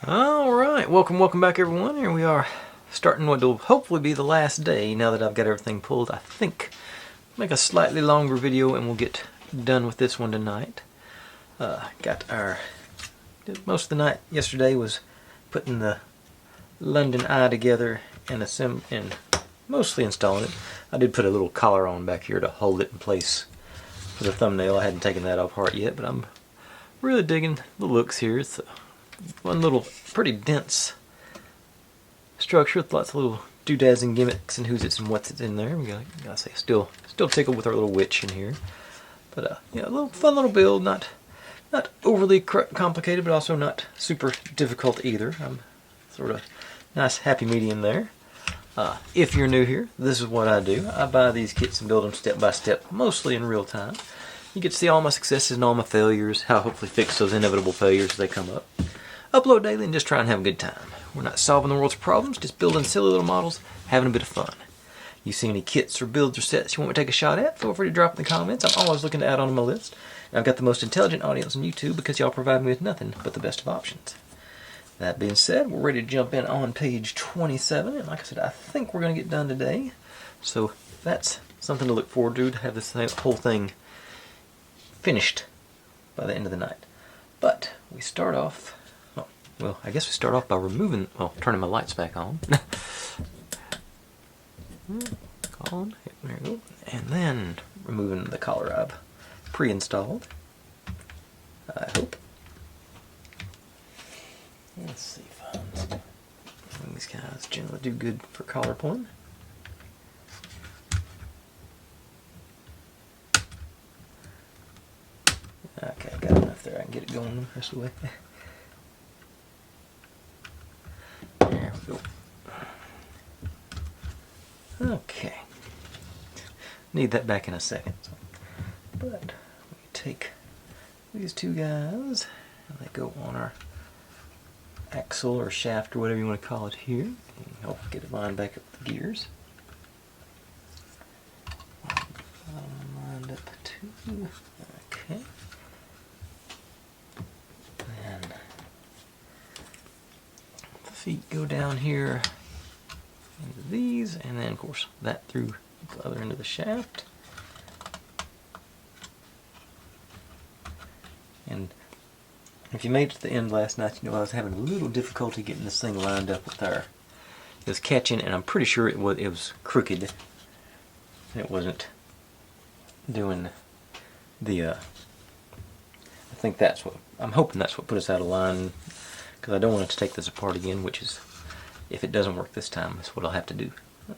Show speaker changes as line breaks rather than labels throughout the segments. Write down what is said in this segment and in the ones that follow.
Alright, welcome back everyone. Here we are starting what will hopefully be the last day now that I've got everything pulled. I think make a slightly longer video and we'll get done with this one tonight. Most of the night yesterday was putting the London eye together and mostly installing it. I did put a little collar on back here to hold it in place for the thumbnail. I hadn't taken that apart yet, but I'm really digging the looks here. It's one little pretty dense structure with lots of little doodads and gimmicks and who's it's and what's it's in there. We gotta say, still tickled with our little witch in here. But yeah, a little fun little build, not overly complicated, but also not super difficult either. I'm sort of nice happy medium there. If you're new here, this is what I do. I buy these kits and build them step by step, mostly in real time. You get to see all my successes and all my failures, how I hopefully fix those inevitable failures as they come up. Upload daily and just try and have a good time. We're not solving the world's problems, just building silly little models, having a bit of fun. You see any kits or builds or sets you want me to take a shot at, feel free to drop in the comments. I'm always looking to add on to my list. And I've got the most intelligent audience on YouTube because y'all provide me with nothing but the best of options. That being said, we're ready to jump in on page 27. And like I said, I think we're going to get done today. So that's something to look forward to have this whole thing finished by the end of the night. But we start off, well, I guess we start off by turning my lights back on. On, there we go. And then removing the collar I've pre-installed, I hope. Let's see if these guys generally do good for collar pulling. Okay, got enough there. I can get it going the rest of the way. There we go. Okay. Need that back in a second. But we take these two guys and they go on our axle or shaft or whatever you want to call it here. And help get it lined back up with the gears. Lined up too. Okay. And the feet go down here into these, and then of course that through the other end of the shaft. And if you made it to the end last night, you know I was having a little difficulty getting this thing lined up with our. It was catching, and I'm pretty sure it was crooked. It wasn't doing the. I think that's what I'm hoping. That's what put us out of line, because I don't want to take this apart again. Which is, if it doesn't work this time, that's what I'll have to do.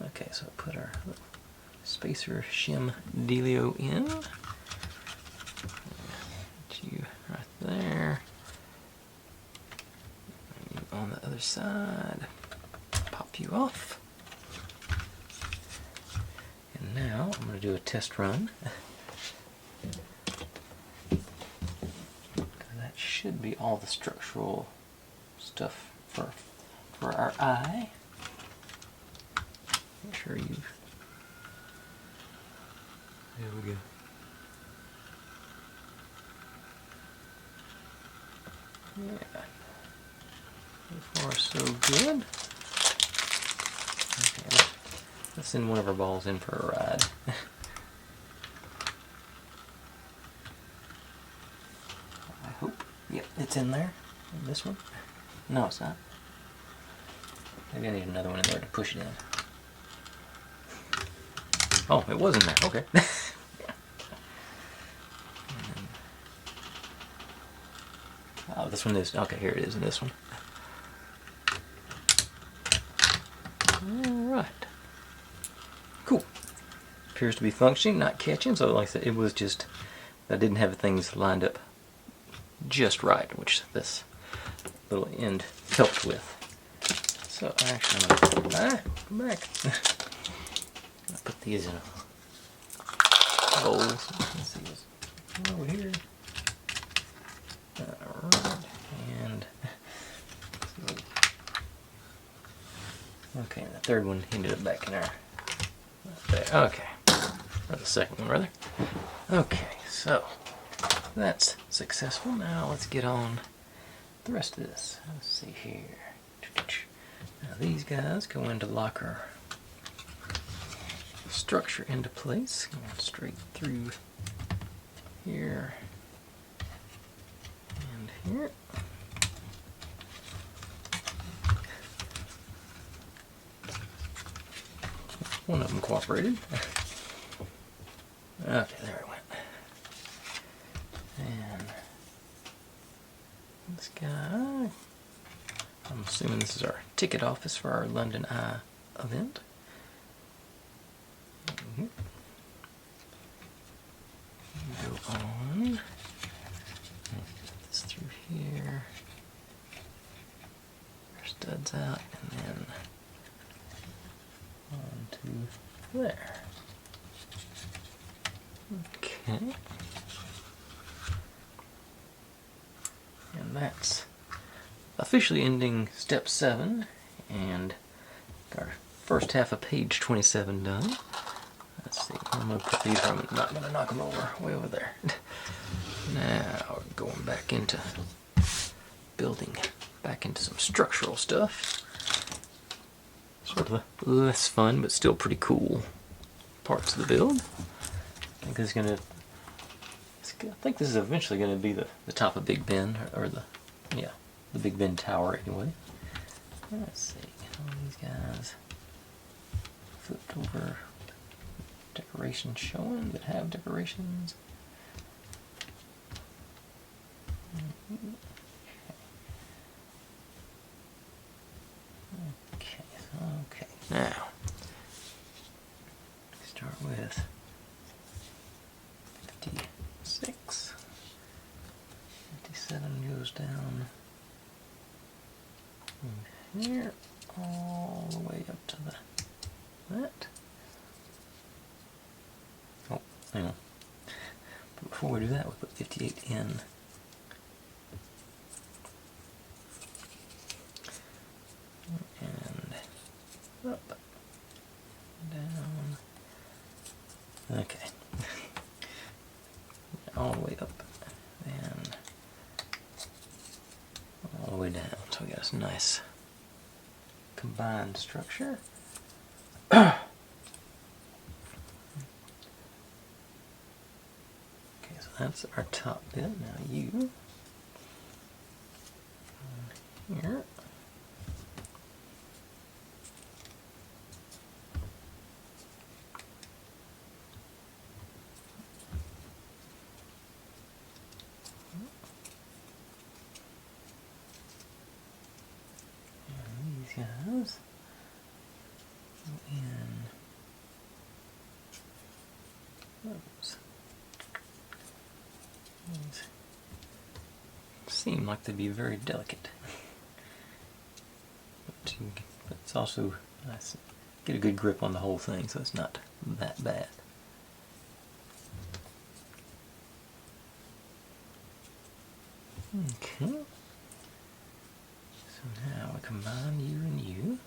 Okay, so I'll put our spacer shim dealio in. Put you right there. And you on the other side. Pop you off. And now I'm going to do a test run. That should be all the structural stuff for our eye. Make sure you. There we go. Yeah. So far, so good. Okay, let's send one of our balls in for a ride. I hope. Yep, it's in there. And this one? No, it's not. Maybe I need another one in there to push it in. Oh, it was in there. Okay. Oh, this one is. Okay, here it is in this one. Alright. Cool. Appears to be functioning, not catching. So, like I said, it was just. I didn't have things lined up just right, which this little end helped with. So, actually, I'm going to. Come back. I'll put these in a bowl. Let's see what's over here. Alright, and okay, the third one ended up back in there. Okay, or the second one rather. Okay, so that's successful. Now let's get on the rest of this. Let's see here. Now these guys go into lock our structure into place. Going straight through here and here. One of them cooperated. Okay, there it went. And this guy, I'm assuming this is our ticket office for our London Eye event. Go on. Get this through here. Our studs out, and then on to there. Okay. And that's officially ending step 7 and our first half of page 27 done. Let's see, I'm going to put these, I'm not going to knock them over, way over there. Now we're going back into building, back into some structural stuff. Sort of less fun, but still pretty cool parts of the build. I think this is eventually going to be the top of Big Ben, or the Big Ben Tower anyway. Let's see, all these guys flipped over, decorations showing that have decorations. Okay, now start with 56. 57 goes down here all the way up to that. Oh, hang on. But before we do that, we put 58 in. And up, down. Okay. All the way up and all the way down. So we got this nice combined structure. Okay, so that's our top bit. Now you here. Guys, and those seem like they'd be very delicate, but it's also nice to get a good grip on the whole thing, so it's not that bad. Okay. So now we combine you and you.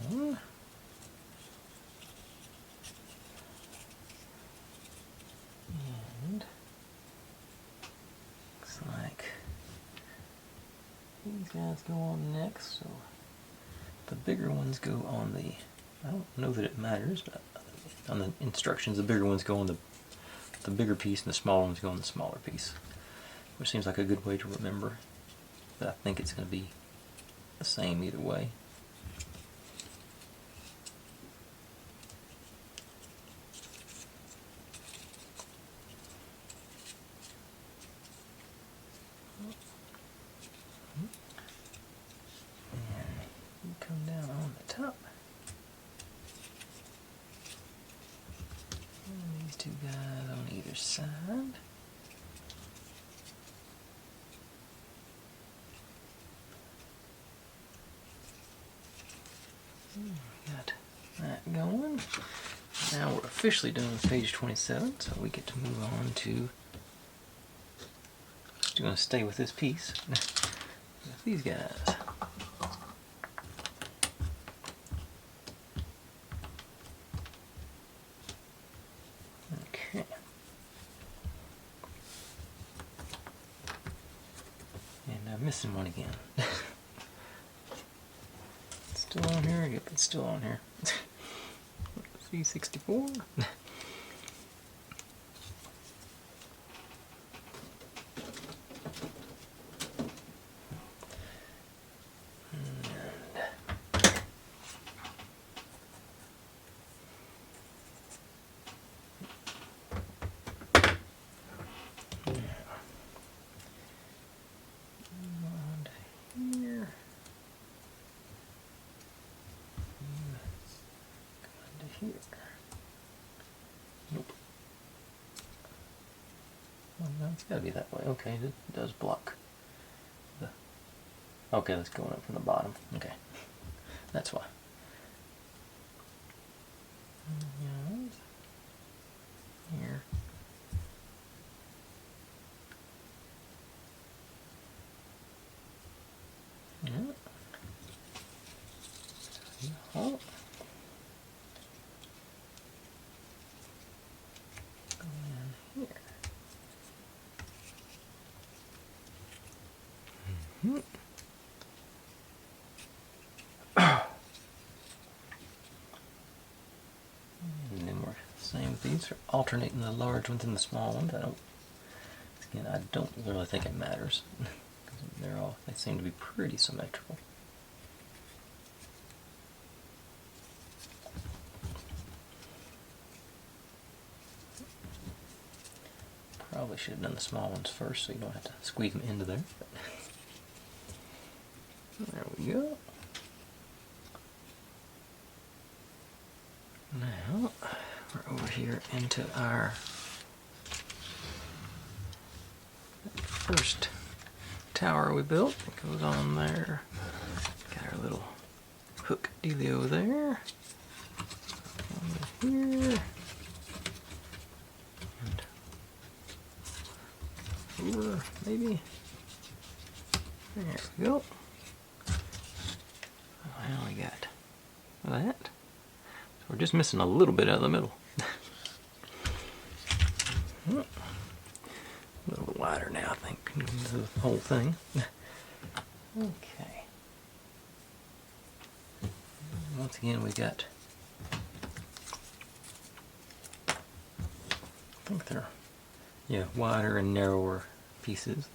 One. And looks like these guys go on next, so the bigger ones go on the, I don't know that it matters, but on the instructions the bigger ones go on the bigger piece and the smaller ones go on the smaller piece. Which seems like a good way to remember, but I think it's going to be the same either way. And you come down on the top. And these two guys on either side. Got that going. Now we're officially done with page 27, so we get to move on to, just going to stay with this piece, with these guys. Okay. missing one again. It's still on here? Yep, it's still on here. C64. Here. Nope. Well, no, it's got to be that way. Okay, it does block. Okay, that's going up from the bottom. Okay, that's why. Here. Yeah. Oh. And then we're same with these, alternating the large ones and the small ones. I don't really think it matters. They seem to be pretty symmetrical. Probably should have done the small ones first so you don't have to squeeze them into there. There we go. Now we're over here into our first tower we built. It goes on there. Got our little hook dealio there. Over here. And over, maybe. There we go. Now we got that. So we're just missing a little bit out of the middle. A little bit wider now, I think, the whole thing. Okay. Once again, we got, I think they're, wider and narrower pieces.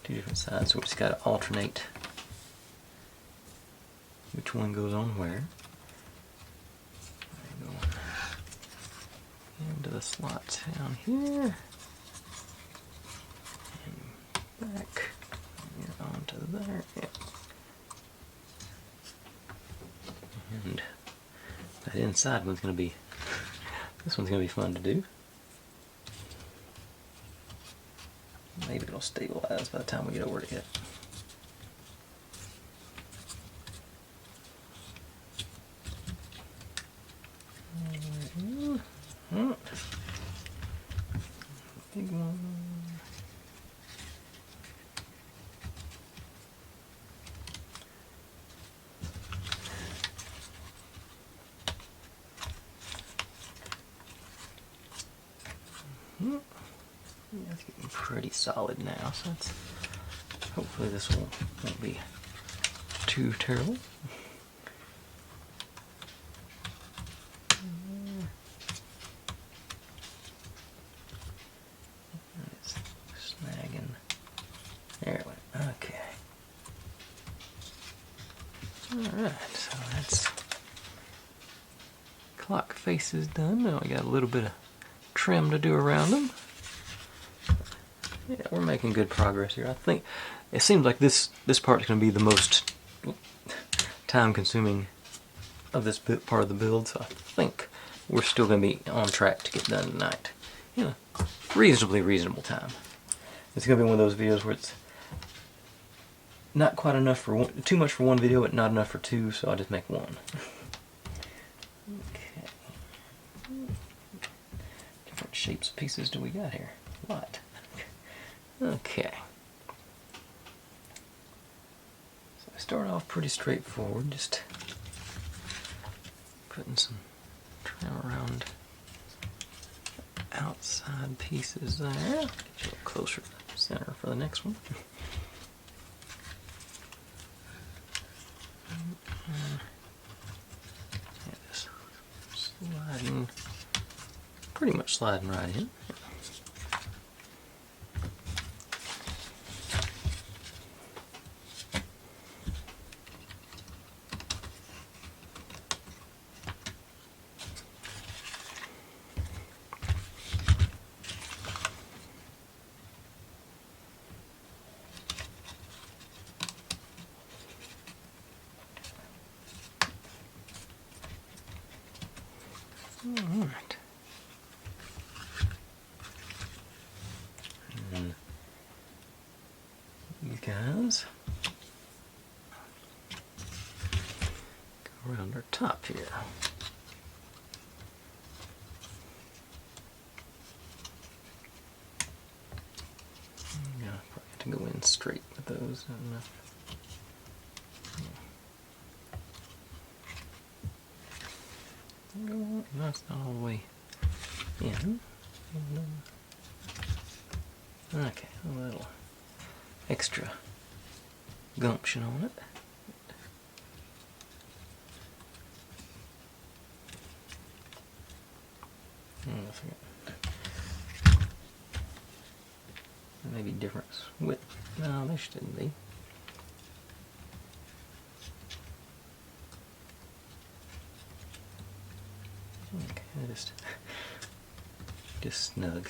Two different sides, so we just got to alternate which one goes on where. Go into the slots down here. And back. And onto there. Yep. And that inside one's going to be, this one's going to be fun to do. Maybe it'll stabilize by the time we get over to it. Big one. Yeah, it's getting pretty solid now, so hopefully this won't be too terrible. It's snagging. There it went. Okay. Alright, so that's clock faces done. Now we got a little bit of trim to do around them. Yeah, we're making good progress here. I think it seems like this part is going to be the most time-consuming of this part of the build, so I think we're still going to be on track to get done tonight. Reasonably reasonable time. It's going to be one of those videos where it's not quite enough for one, too much for one video, but not enough for two, so I'll just make one. Okay. Different shapes of pieces do we got here? A lot. Okay. So I start off pretty straightforward, just putting some trim around outside pieces there. Get you a little closer to the center for the next one. Just sliding, pretty much sliding right in. Alright. And these guys go around our top here. Yeah, probably have to go in straight with those. That's not all the way in. Okay, a little extra gumption on it. Maybe difference width. No, there shouldn't be. Okay, just snug.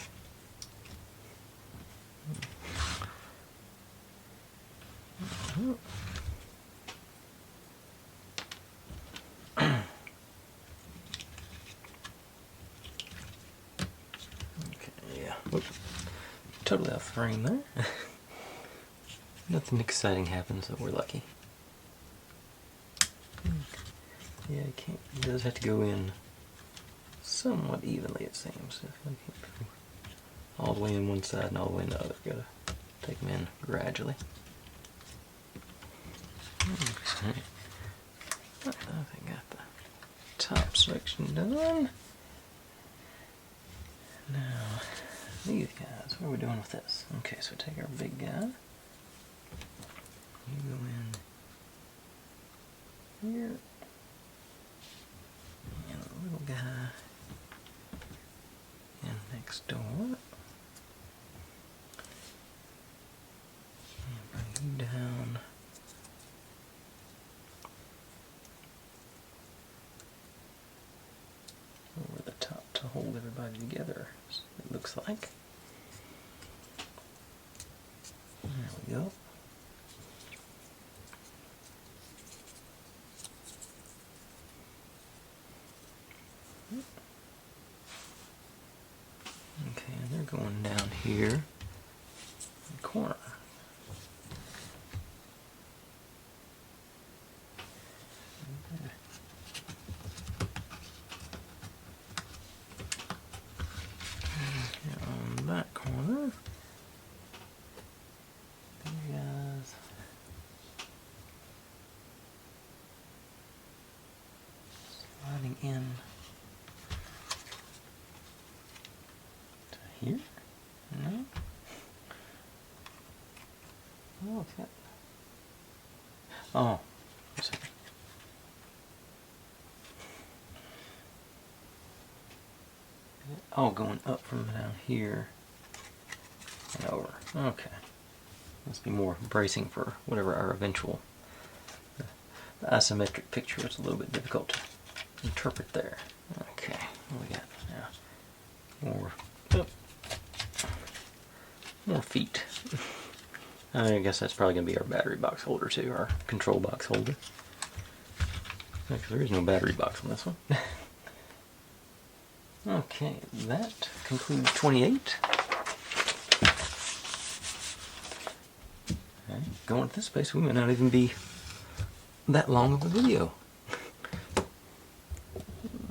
Okay, yeah. Whoop. Totally off frame there. Nothing exciting happens, so we're lucky. Yeah, you can't. It does have to go in somewhat evenly, it seems. If I can't go all the way in one side and all the way in the other, gotta take them in gradually. Okay. I think I got the top section done. Now, these guys, what are we doing with this? Okay, so take our big guy. You go in here. And a little guy in next door. And bring you down. Over the top to hold everybody together, it looks like. There we go. Okay, and they're going down here in the corner. On that corner, these guys sliding in to here. No. Oh, okay. Oh, let's see. Oh, going up from down here and over. Okay. Must be more bracing for whatever our eventual the isometric picture is a little bit difficult to interpret there. Okay, what we got now? More feet. I guess that's probably going to be our battery box holder too, our control box holder. Actually, there is no battery box on this one. Okay, that concludes 28. Okay, going at this pace, we may not even be that long of a video.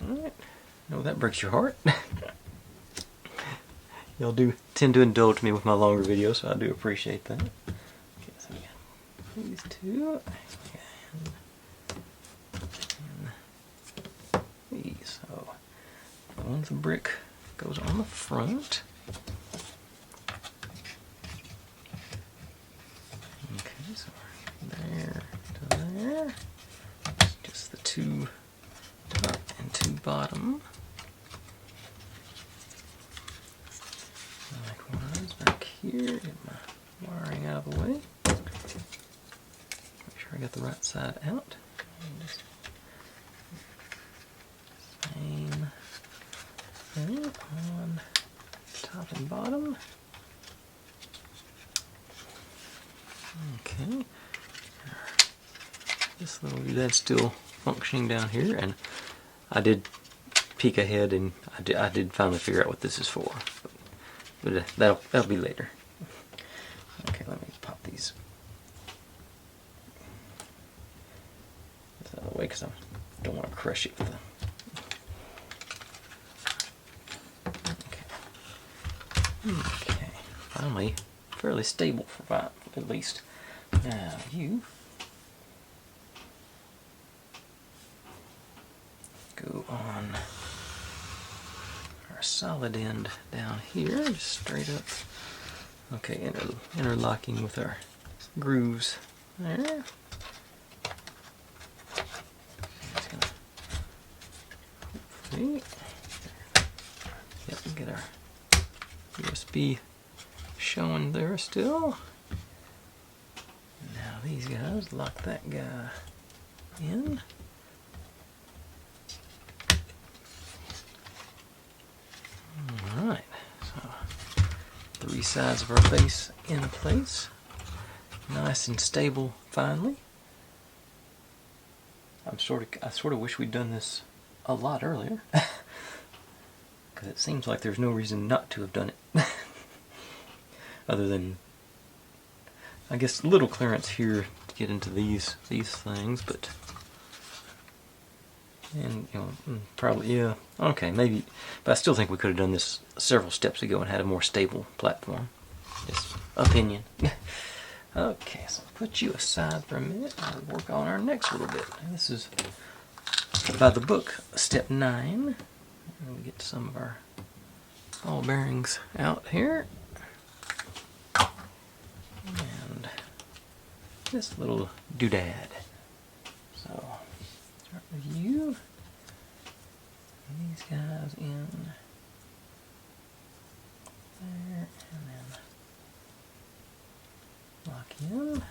Alright, no, that breaks your heart. Y'all do tend to indulge me with my longer videos, so I do appreciate that. Okay, so we got these two. And these. So one's a brick, goes on the front. Okay, so there to there. two top and two bottom. Likewise back here, get my wiring out of the way. Make sure I got the right side out. And just same thing on top and bottom. Okay. This little that's still functioning down here, and I did peek ahead, and I did finally figure out what this is for. But that'll be later. Okay, let me pop these out of the way because I don't want to crush it with the. Okay, finally fairly stable for about at least. Now you go on our solid end down here, just straight up. Okay, interlocking with our grooves there. Just gonna hopefully, yep, get our USB showing there still. Now these guys, lock that guy in. Alright, so 3 sides of our base in place. Nice and stable finally. I sort of wish we'd done this a lot earlier. Because it seems like there's no reason not to have done it. Other than, I guess, little clearance here to get into these things, but, and you know, probably, yeah, okay, maybe, but I still think we could have done this several steps ago and had a more stable platform. Just opinion. Okay, so I'll put you aside for a minute and work on our next little bit. And this is by the book, step 9. And we get some of our ball bearings out here. And this little doodad. So, start with you. And these guys in there, and then lock in.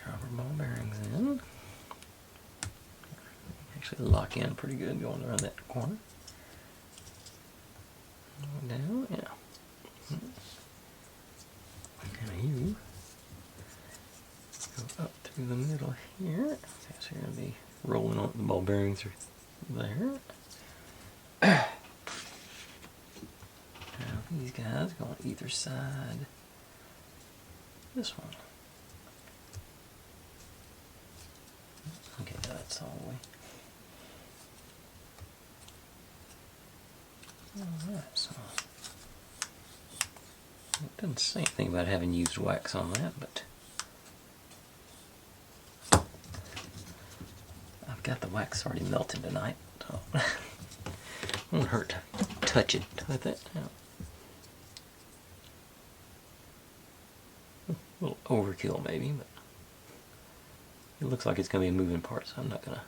Rubber ball bearings in. Actually lock in pretty good going around that corner. Down, yeah. And you go up through the middle here. So you're going to be rolling on the ball bearings are there. Now these guys go on either side. This one. Okay, that's all the way. Alright, so it doesn't say anything about having used wax on that, but I've got the wax already melted tonight, so it won't hurt to touch it with it. A little overkill maybe, but it looks like it's going to be a moving part, so I'm not going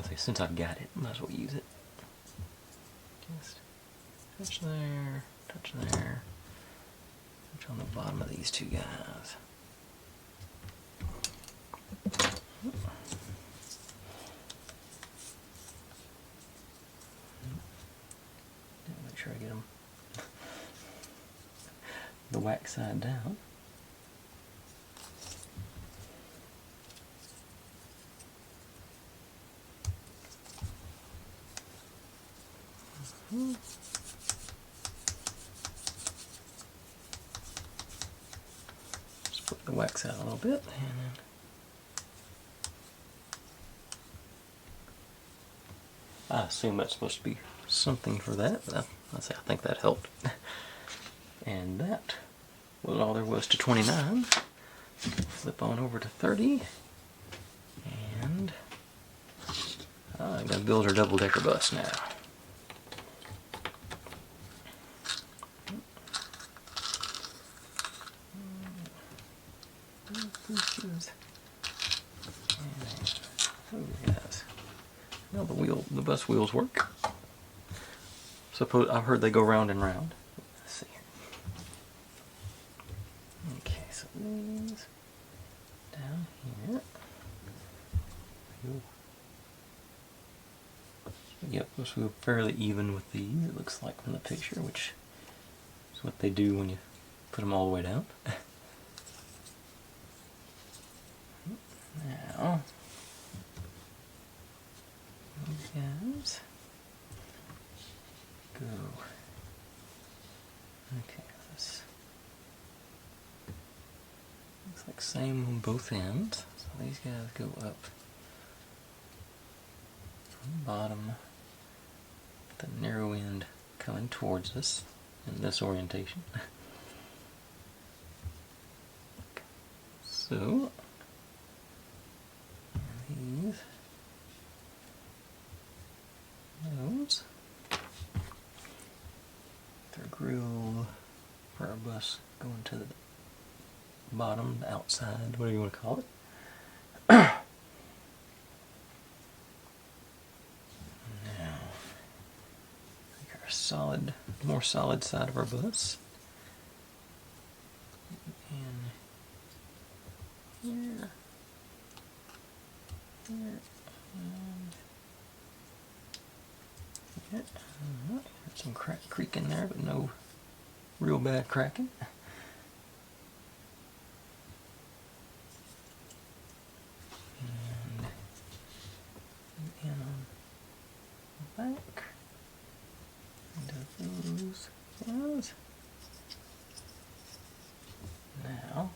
to, since I've got it, might as well use it. Just touch there, touch there, touch on the bottom of these two guys. Make sure I get them the wax side down. Just put the wax out a little bit, and then I assume that's supposed to be something for that, but I think that helped. And that was all there was to 29. Flip on over to 30, and I'm going to build our double-decker bus now. Well, the bus wheels work. I've heard they go round and round. Let's see here. Okay, so these down here. Yep, those were fairly even with these, it looks like from the picture, which is what they do when you put them all the way down. Now, these guys go. Okay, this looks like same on both ends. So these guys go up from the bottom, the narrow end coming towards us in this orientation. So, these, those, their grill for our bus going to the bottom, the outside, whatever you want to call it. Now, our more solid side of our bus. And here, here, and here. There's some creaking there, but no real bad cracking. And in on the back. Those ones. Now,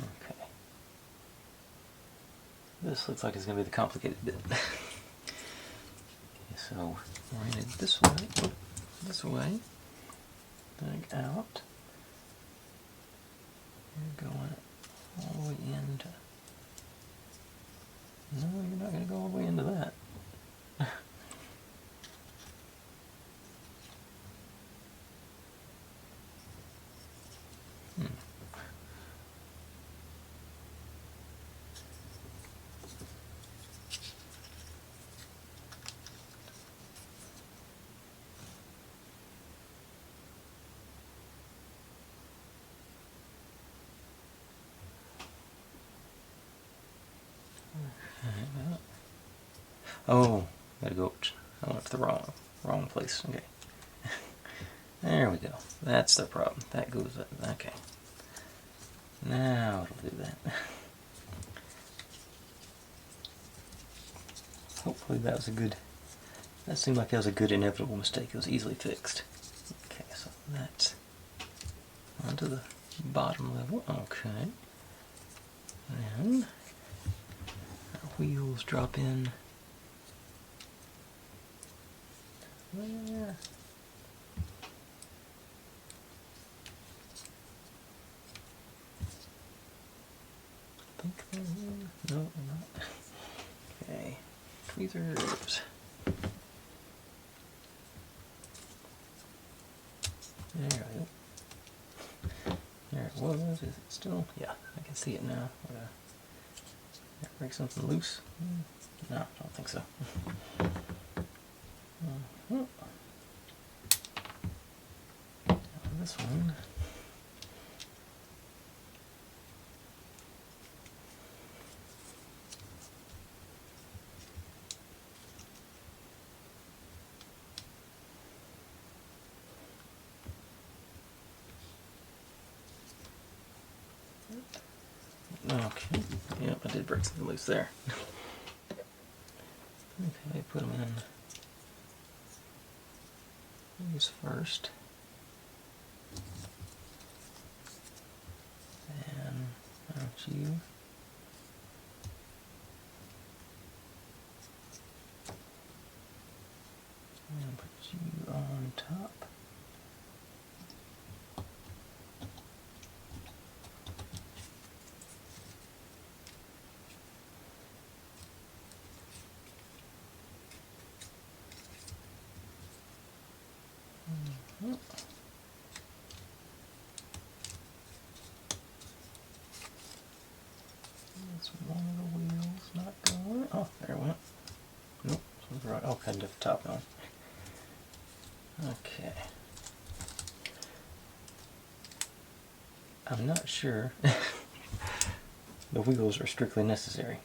okay. This looks like it's going to be the complicated bit. Okay, so oriented this way, back out. You're going all the way into. No, you're not going to go all the way into that. Oh, gotta go. I went to the wrong place. Okay. There we go. That's the problem. That goes up. Okay. Now it'll do that. Hopefully that was a good. That seemed like that was a good inevitable mistake. It was easily fixed. Okay, so that's onto the bottom level. Okay. And our wheels drop in. There. I think they're in. No, they're not. Okay. Tweezers. There we go. There it was. Is it still? Yeah, I can see it now. Break something loose? No, I don't think so. This one. Okay, yep, I did break something loose there. Okay, put them in these first. And mount you. And put you on top. That's one of the wheels. It's not going. Oh, there it went. Nope. Right. Oh, I left the top on. Okay. I'm not sure the wheels are strictly necessary.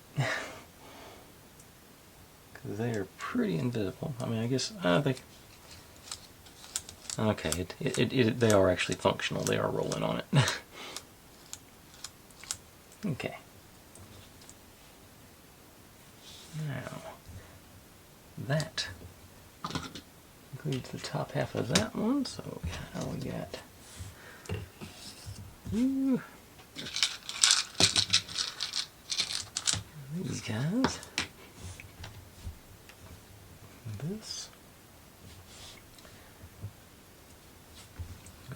Because they are pretty invisible. I mean, I guess, I think... Okay, they are actually functional. They are rolling on it. Okay. Now, that includes the top half of that one, so now we got these guys. This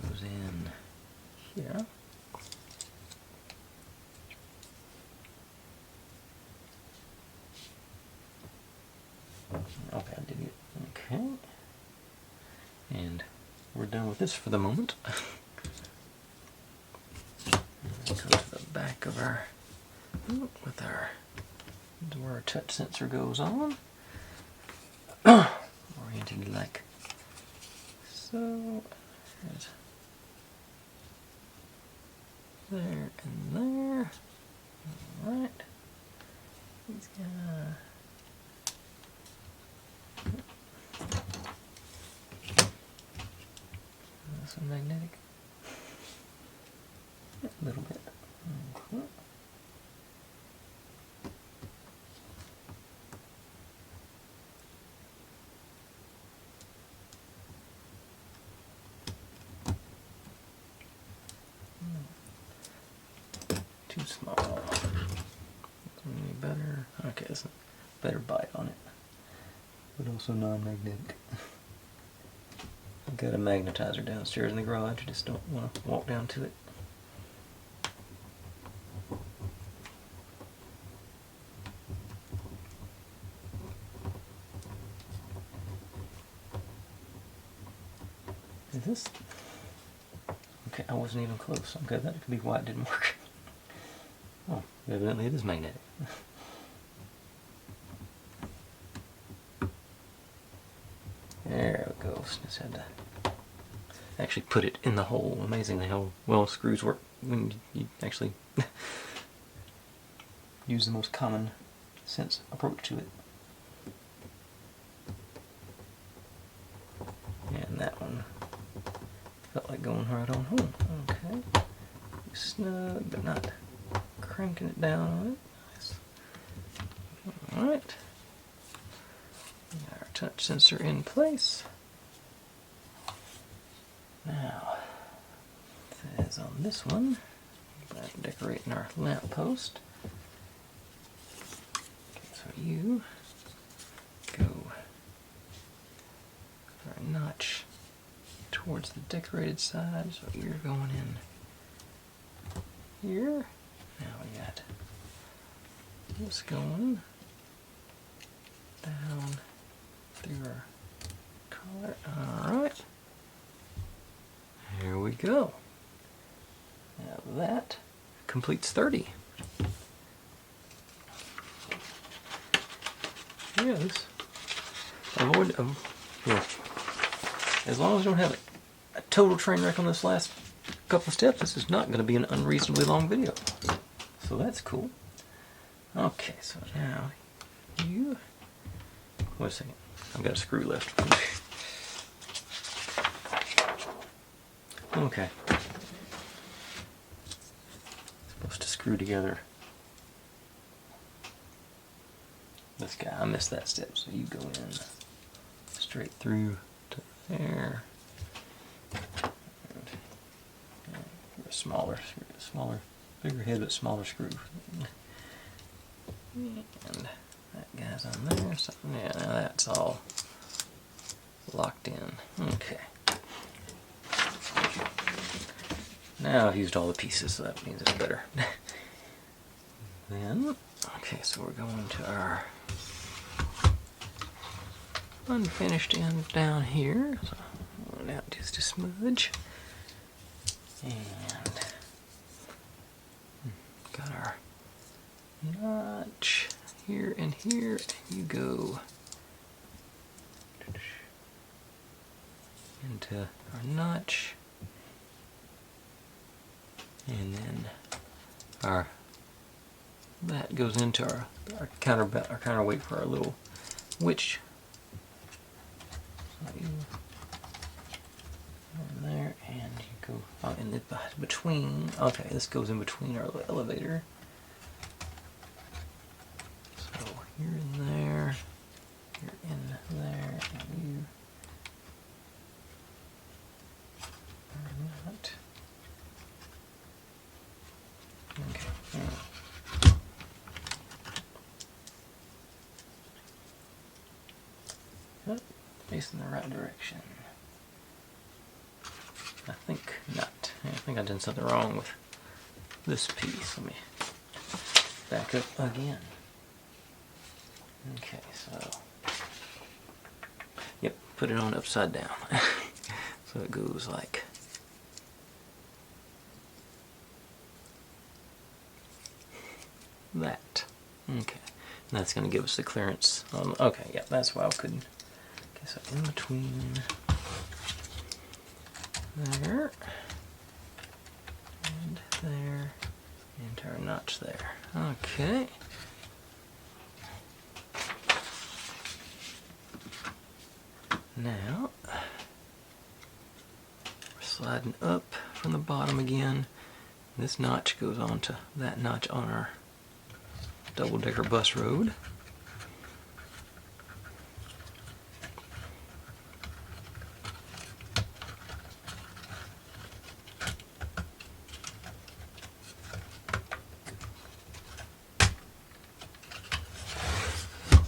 goes in here. Okay, I did it. Okay. And we're done with this for the moment. Go to the back of our, with our, where our touch sensor goes on. Oriented like so. There and there. Alright. He's gonna. Some magnetic. A little bit. Okay. Too small. Any better? Okay, it's a better bite on it. But also non-magnetic. I've got a magnetizer downstairs in the garage. I just don't want to walk down to it. Is this? Okay, I wasn't even close. Okay, that could be why it didn't work. Oh, evidently it is magnetic. There we go. Just had to actually put it in the hole. Amazingly how well screws work when you actually use the most common sense approach to it. And that one felt like going right on home. Okay. Snug, but not cranking it down on it. Nice. Alright. Got our touch sensor in place. Now, as on this one, decorating our lamp post. Okay, so you go for a notch towards the decorated side, so you're going in here. Now we got this going down through our collar. Alright. Here we go. Now that completes 30. Yes. Avoid, yeah. As long as you don't have a total train wreck on this last couple of steps, this is not going to be an unreasonably long video. So that's cool. Okay, so now you... Wait a second. I've got a screw left. Okay. Supposed to screw together this guy. I missed that step, so you go in straight through to there. And a smaller, bigger head but smaller screw. And that guy's on there. So yeah, now that's all locked in. Okay. Now I've used all the pieces, so that means it's better. Then, okay, so we're going to our unfinished end down here. So now just a smudge. And got our notch here and here, and you go into our notch, and then that goes into our counterweight for our little witch. So you go in there, and you go in the between. Okay, this goes in between our little elevator. So you're in there, you're in there, and you are not. Okay. Facing the right direction. I think not. I think I've done something wrong with this piece. Let me back up again. Okay, so yep, put it on upside down. So it goes like that. Okay, and that's going to give us the clearance. Okay, yeah, that's why I couldn't. Okay, so in between there and there, and our notch there. Okay. Now we're sliding up from the bottom again. This notch goes on to that notch on our double-decker bus road.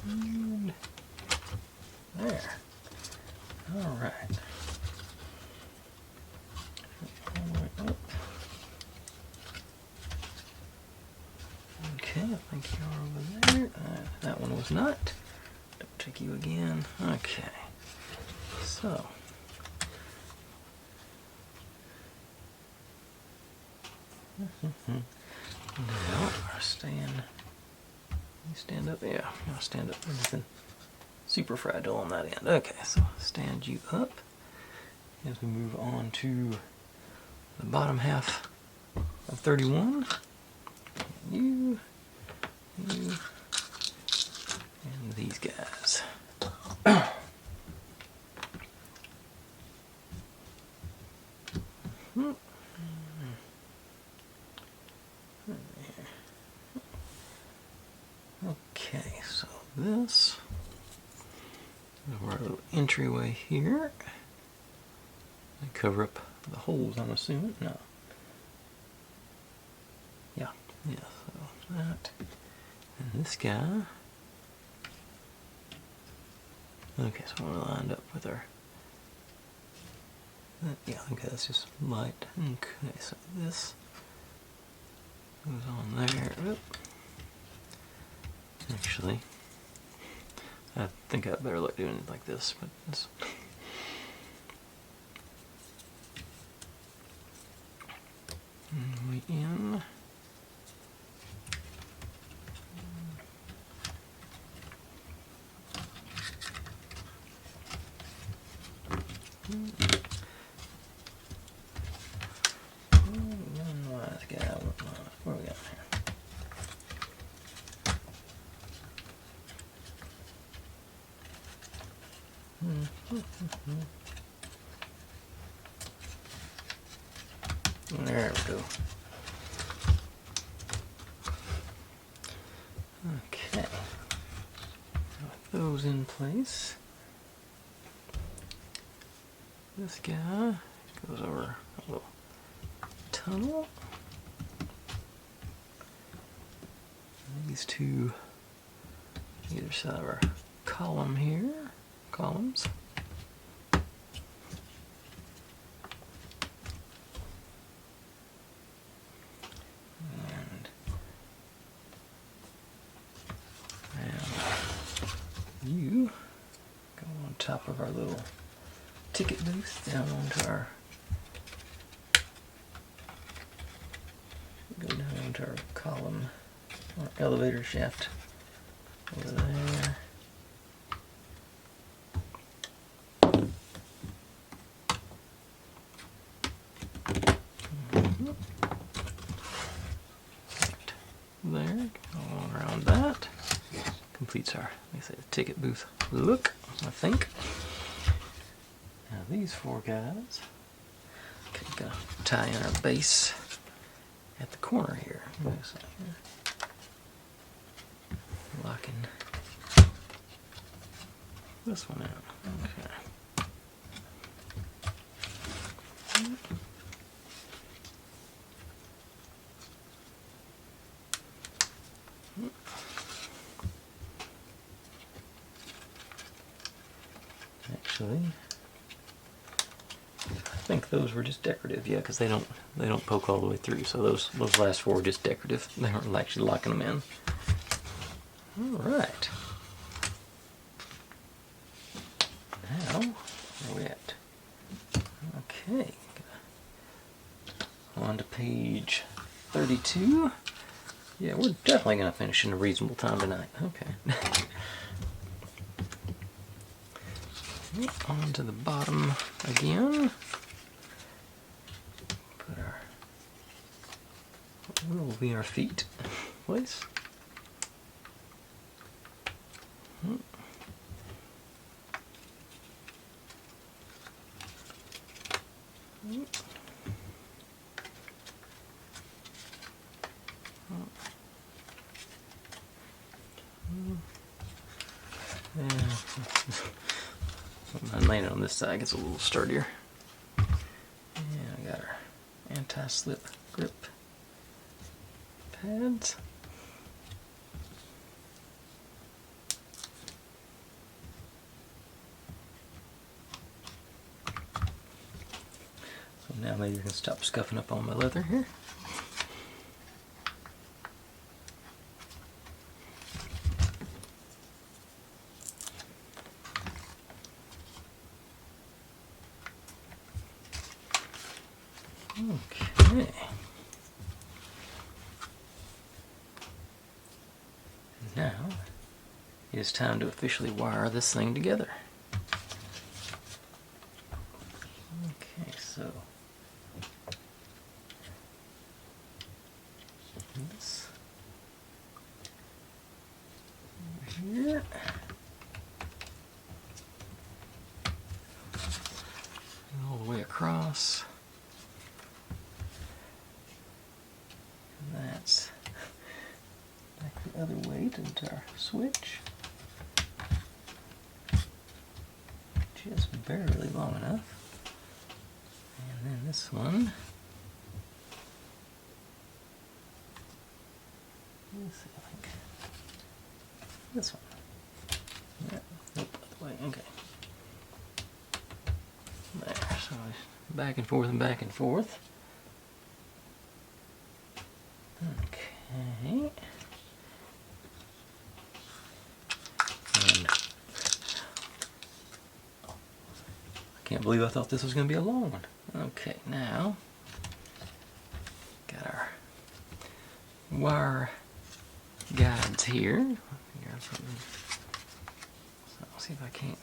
And there. All right. All the way up. Okay, I think you're over there. That one was not. Don't check you again. Okay. So. Now, stand. You stand up? Yeah, I'll stand up. Nothing super fragile on that end. Okay, so stand you up as we move on to the bottom half of 31. You, and these guys. Okay, so this is our little entryway here. I cover up the holes, I'm assuming. No. Yeah, so that. And this guy. Okay, so we're lined up with our. Yeah, okay, that's just light. Okay, so this goes on there. Oop. Actually, I think I'd better look doing it like this, but it's way in. Where we got here? There we go. Okay. With those in place, this guy goes over a little tunnel. These two either side of our columns. And you go on top of our little ticket booth down onto our column or elevator shaft Over there. There, all around that. Completes our, like I said, ticket booth look, I think. Now these four guys, okay, gonna tie in our base at the corner here. Locking this one out. Okay. Actually, I think those were just decorative, yeah, because they don't poke all the way through. So those last four were just decorative. They weren't actually locking them in. All right. Now, where are we at? Okay. On to page 32. Yeah, we're definitely going to finish in a reasonable time tonight. Okay. On to the bottom again. Put our, where will be our feet? Place. I'm laying it on this side, gets a little sturdier. And I got our anti-slip grip pads. So now maybe you can stop scuffing up on my leather here. Okay. Now it is time to officially wire this thing together. Okay, so this over here. All the way across. That's back the other way to our switch. Just barely long enough. And then this one. Let's see, I think this one. Yeah, nope, other way, okay. There, so back and forth and back and forth. Okay. And I can't believe I thought this was going to be a long one. Okay, now got our wire guides here. So I'll see if I can't.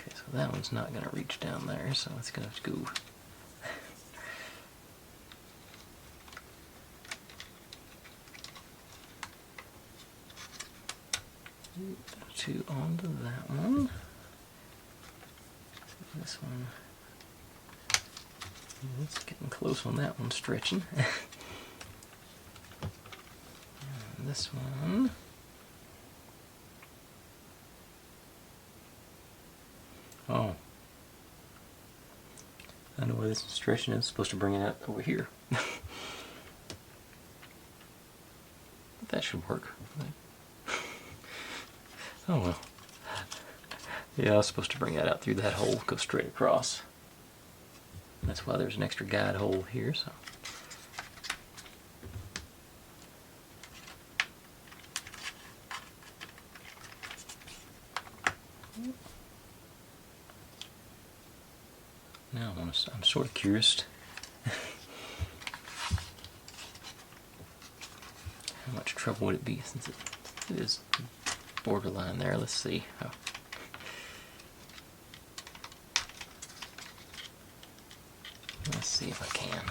Okay, so that one's not going to reach down there, so it's going to go. Two onto that one. This one. It's getting close on that one, stretching. And this one. Oh. I know where this stretching is. Supposed to bring it out over here. But that should work. Oh well. Yeah, I was supposed to bring that out through that hole, go straight across. That's why there's an extra guide hole here, so. Now I'm sort of curious how much trouble would it be since it is borderline there? Let's see. Oh. Let's see if I can.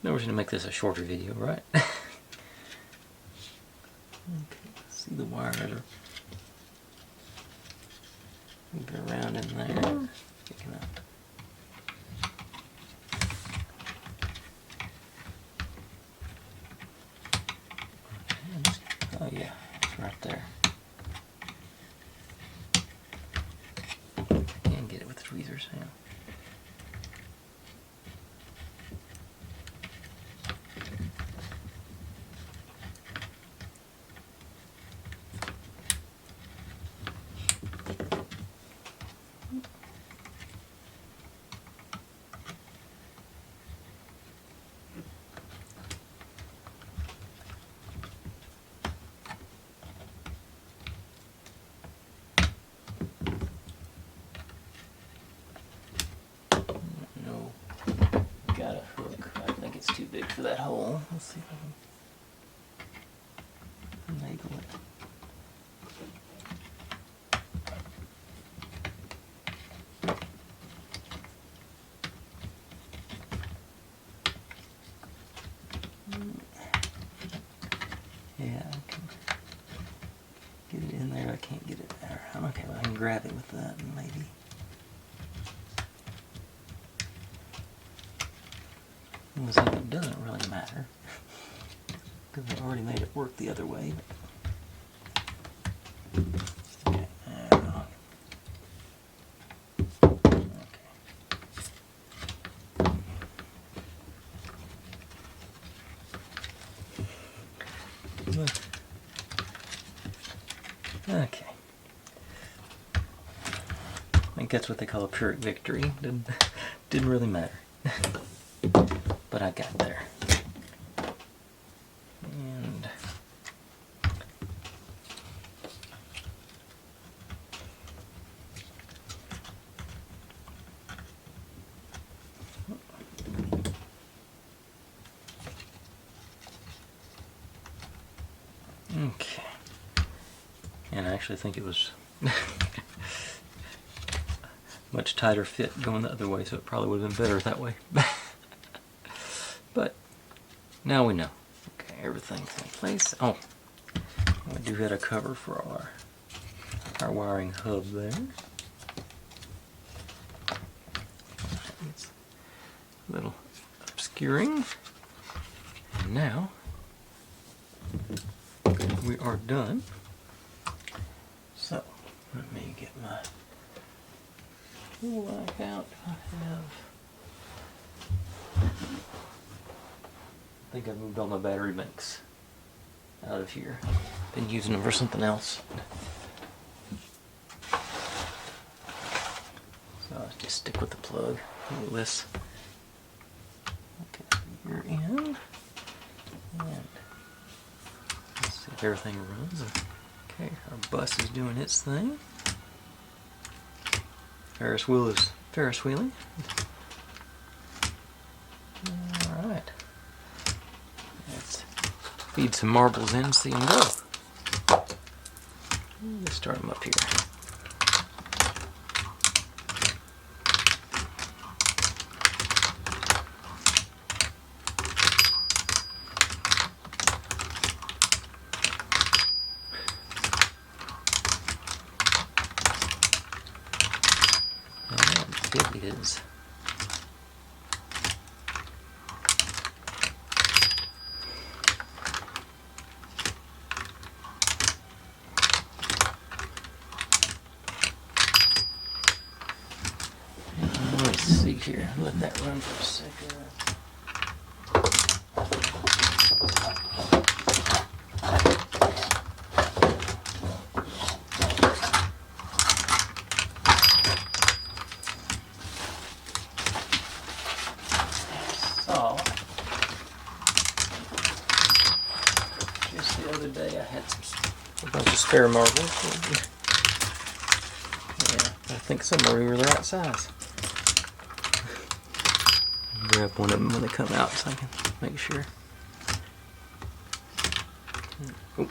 No reason to make this a shorter video, right? Okay, let's see the wires are moving around in there. Picking up. Oh yeah, it's right there. Can't get it with the tweezers, yeah. Got a hook. I think it's too big for that hole. Let's see if I can enable it. Yeah, I can get it in there. I can't get it there. Okay, well, I can grab it with that and maybe. It doesn't really matter because I already made it work the other way. Okay, okay. I think that's what they call a Pyrrhic victory. Didn't really matter. But I got there. And okay. And I actually think it was much tighter fit going the other way, so it probably would have been better that way. But now we know. Okay, everything's in place. Oh, we do have a cover for our wiring hub there. It's a little obscuring. And now we are done. So let me get my tool out. I think I moved all my battery banks out of here. Been using them for something else. So I'll just stick with the plug. A little less. Okay, you're in. And let's see if everything runs. Okay, our bus is doing its thing. Ferris wheel is Ferris wheeling. Alright. Let's feed some marbles in, see them go. Let's start them up here. It is. Let's see here. Let that run for a second. Just the other day I had a bunch of spare marbles. Yeah, I think some of them were the right size. Grab one of them when they come out so I can make sure. Oh.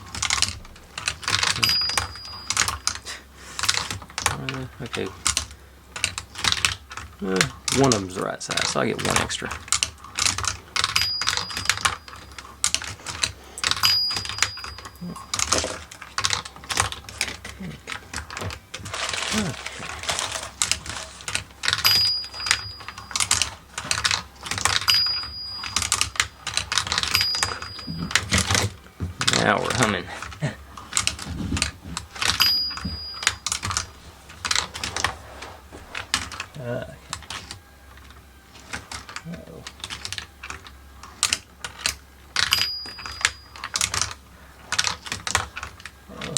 Okay. One of them's the right size, so I get one extra. Now we're humming.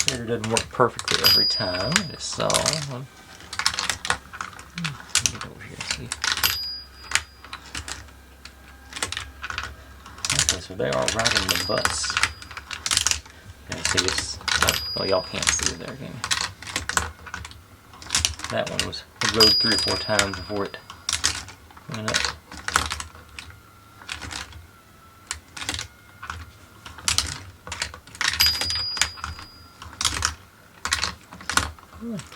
It doesn't work perfectly every time. I just saw one. Get over here and see. Okay, so they are right in the butts. And see, it's well, y'all can't see it there, can you? That one was rode 3 or 4 times before it went up. Okay.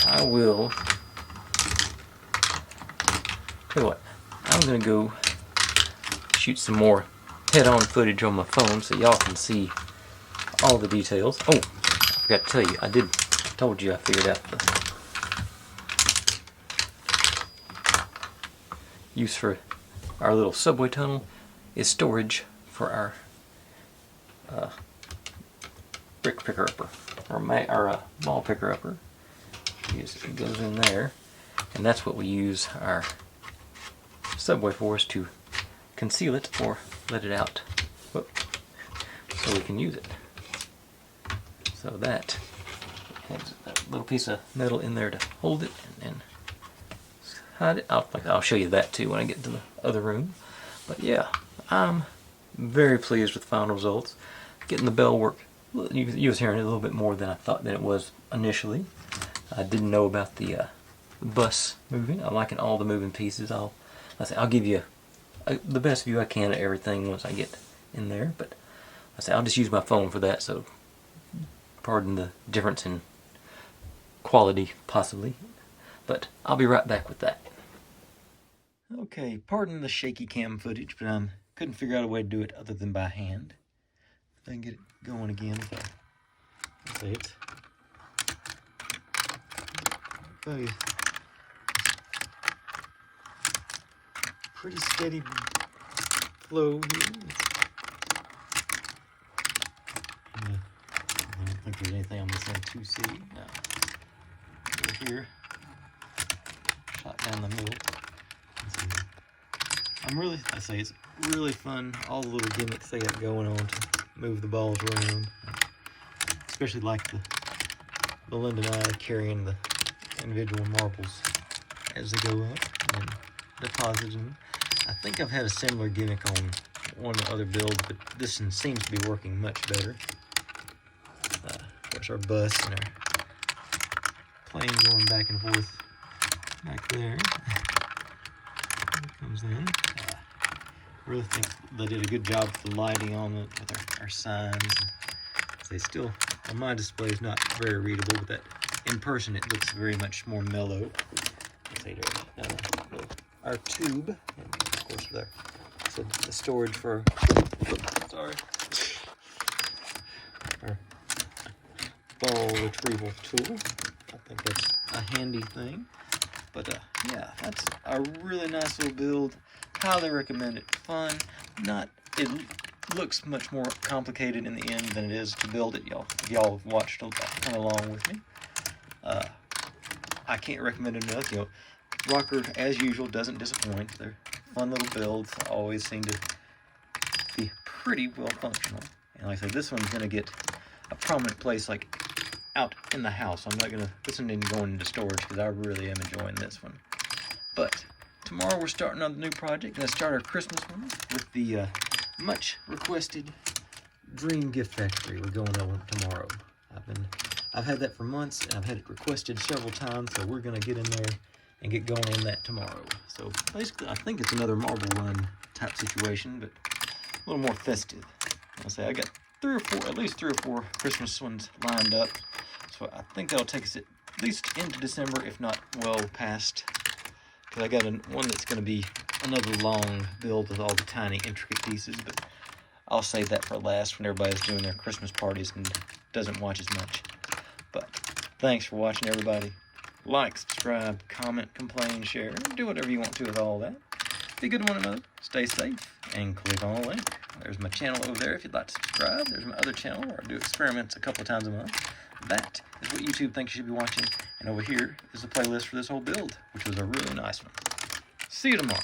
I will tell you what, I'm gonna go shoot some more head-on footage on my phone so y'all can see all the details. Oh, I forgot to tell you, told you I figured out the use for our little subway tunnel is storage for our brick picker-upper, or ball picker-upper. It goes in there, and that's what we use our subway for, is to conceal it or let it out. Whoop. So we can use it. So that has a little piece of metal in there to hold it and then hide it. I'll show you that too when I get to the other room. But yeah, I'm very pleased with the final results. Getting the bell work, you was hearing it a little bit more than I thought that it was initially. I didn't know about the bus moving. I'm liking all the moving pieces. I'll give you the best view I can of everything once I get in there. But I'll just use my phone for that. So pardon the difference in quality, possibly. But I'll be right back with that. Okay, pardon the shaky cam footage, but I couldn't figure out a way to do it other than by hand. If I can get it going again, let's say it's pretty steady flow here. I don't think there's anything on this end to see. No. Over here, shot down the middle. It's really fun, all the little gimmicks they got going on to move the balls around. Especially like the Linden eye carrying the individual marbles as they go up and depositing them. I think I've had a similar gimmick on one of the other builds, but this one seems to be working much better. Of course, our bus and our plane going back and forth back there. Comes in. I really think they did a good job with the lighting on it, with our signs. They still, on my display, is not very readable, but that in person it looks very much more mellow. Let's see there, our tube, and of course the storage for our ball retrieval tool. I think that's a handy thing. But yeah, that's a really nice little build. Highly recommend it. Fun. It looks much more complicated in the end than it is to build it. Y'all have watched kind of along with me. I can't recommend it enough. ROKR, as usual, doesn't disappoint. They're fun little builds. Always seem to be pretty well functional. And like I said, this one's going to get a prominent place like out in the house. This one isn't going into storage because I really am enjoying this one. But tomorrow we're starting on the new project. Going to start our Christmas one with the much requested Dream Gift Factory. We're going over tomorrow. I've had that for months, and I've had it requested several times, so we're going to get in there and get going on that tomorrow. So basically, I think it's another marble run type situation, but a little more festive. I'll say I got at least three or four Christmas ones lined up. So I think that'll take us at least into December, if not well past. Because I got one that's going to be another long build with all the tiny intricate pieces, but I'll save that for last when everybody's doing their Christmas parties and doesn't watch as much. But thanks for watching, everybody. Like, subscribe, comment, complain, share, do whatever you want to with all that. Be good to one another, stay safe, and click on the link. There's my channel over there if you'd like to subscribe. There's my other channel where I do experiments a couple of times a month. That is what YouTube thinks you should be watching. And over here is the playlist for this whole build, which was a really nice one. See you tomorrow.